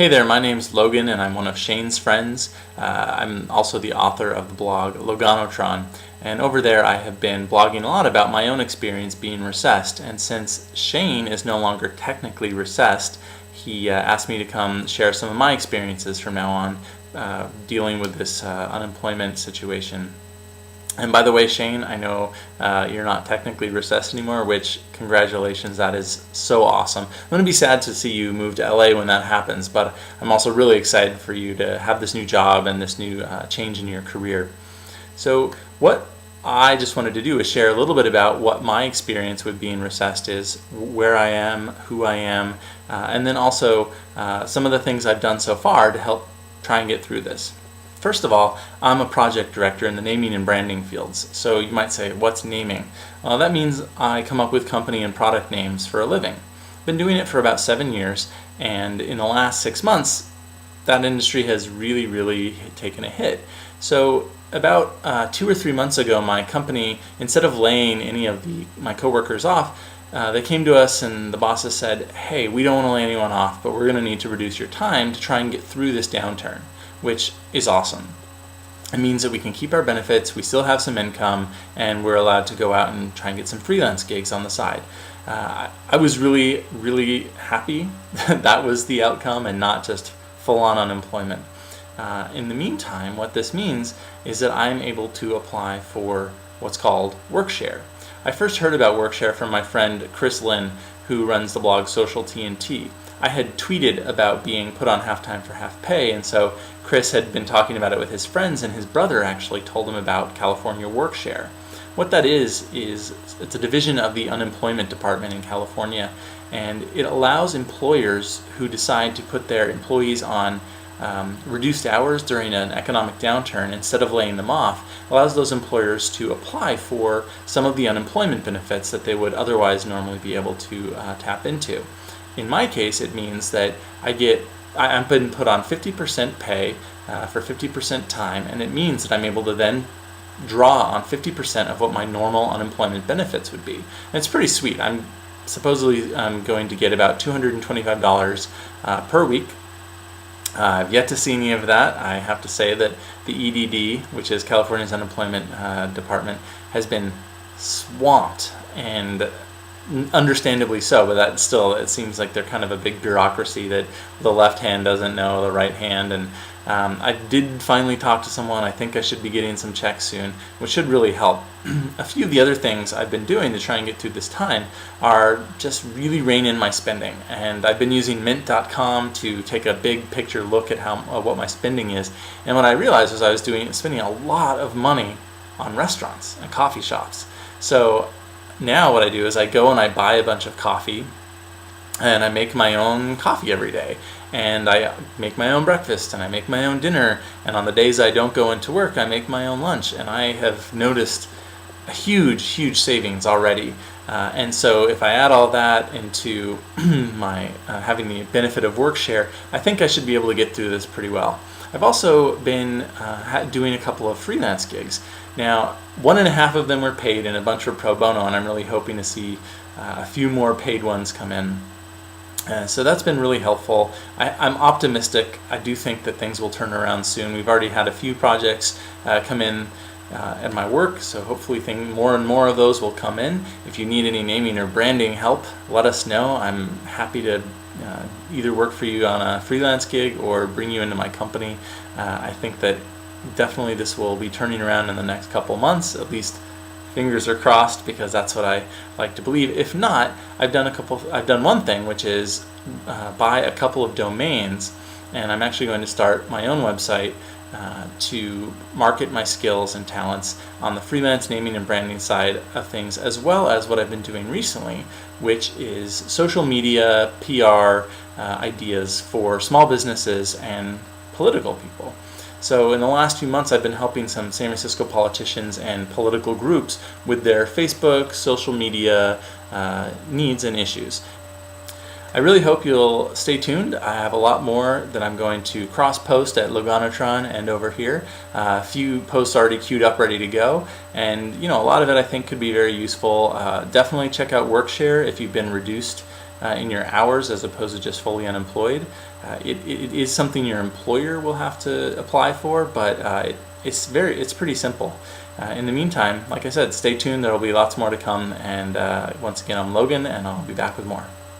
Hey there, my name's Logan and I'm one of Shane's friends. I'm also the author of the blog Loganotron, and over there I have been blogging a lot about my own experience being recessed. And since Shane is no longer technically recessed, he asked me to come share some of my experiences from now on dealing with this unemployment situation. And by the way, Shane, I know you're not technically recessed anymore, which, congratulations, that is so awesome. I'm going to be sad to see you move to LA when that happens, but I'm also really excited for you to have this new job and this new change in your career. So what I just wanted to do is share a little bit about what my experience with being recessed is, where I am, who I am, and then also some of the things I've done so far to help try and get through this. First of all, I'm a project director in the naming and branding fields. So you might say, what's naming? Well, that means I come up with company and product names for a living. I've been doing it for about 7 years, and in the last 6 months, that industry has really taken a hit. So about 2 or 3 months ago, my company, instead of laying any of my coworkers off, they came to us and the bosses said, hey, we don't want to lay anyone off, but we're going to need to reduce your time to try and get through this downturn, which is awesome. It means that we can keep our benefits, we still have some income, and we're allowed to go out and try and get some freelance gigs on the side. I was really happy that that was the outcome and not just full-on unemployment. In the meantime, what this means is that I'm able to apply for what's called Workshare. I first heard about Workshare from my friend Chris Lynn, who runs the blog Social TNT. I had tweeted about being put on half-time for half-pay, and so Chris had been talking about it with his friends, and his brother actually told him about California Workshare. What that is it's a division of the unemployment department in California, and it allows employers who decide to put their employees on reduced hours during an economic downturn, instead of laying them off, allows those employers to apply for some of the unemployment benefits that they would otherwise normally be able to tap into. In my case, it means that I've been put on 50% pay for 50% time, and it means that I'm able to then draw on 50% of what my normal unemployment benefits would be. And it's pretty sweet. I'm going to get about $225 per week. I've yet to see any of that. I have to say that the EDD, which is California's unemployment department, has been swamped, and understandably so, but that still, it seems like they're kind of a big bureaucracy that the left hand doesn't know the right hand. And I did finally talk to someone. I think I should be getting some checks soon, which should really help. A few of the other things I've been doing to try and get through this time are just really rein in my spending, and I've been using Mint.com to take a big picture look at what my spending is. And what I realized was I was spending a lot of money on restaurants and coffee shops. So now what I do is I go and I buy a bunch of coffee, and I make my own coffee every day, and I make my own breakfast, and I make my own dinner, and on the days I don't go into work, I make my own lunch, and I have noticed a huge savings already. And so if I add all that into my having the benefit of Workshare, I think I should be able to get through this pretty well. I've also been doing a couple of freelance gigs. Now, 1.5 of them were paid and a bunch were pro bono, and I'm really hoping to see a few more paid ones come in. So that's been really helpful. I'm optimistic. I do think that things will turn around soon. We've already had a few projects come in at my work, so hopefully more and more of those will come in. If you need any naming or branding help, let us know. I'm happy to either work for you on a freelance gig or bring you into my company. I think that definitely this will be turning around in the next couple months, at least fingers are crossed, because that's what I like to believe. If not, I've done one thing, which is buy a couple of domains, and I'm actually going to start my own website to market my skills and talents on the freelance naming and branding side of things, as well as what I've been doing recently, which is social media PR ideas for small businesses and political people. So in the last few months, I've been helping some San Francisco politicians and political groups with their Facebook, social media needs and issues. I really hope you'll stay tuned. I have a lot more that I'm going to cross-post at Loganotron and over here. A few posts already queued up, ready to go. And a lot of it I think could be very useful. Definitely check out Workshare if you've been reduced in your hours as opposed to just fully unemployed. It is something your employer will have to apply for, but it's pretty simple. In the meantime, like I said, stay tuned. There will be lots more to come. And once again, I'm Logan, and I'll be back with more.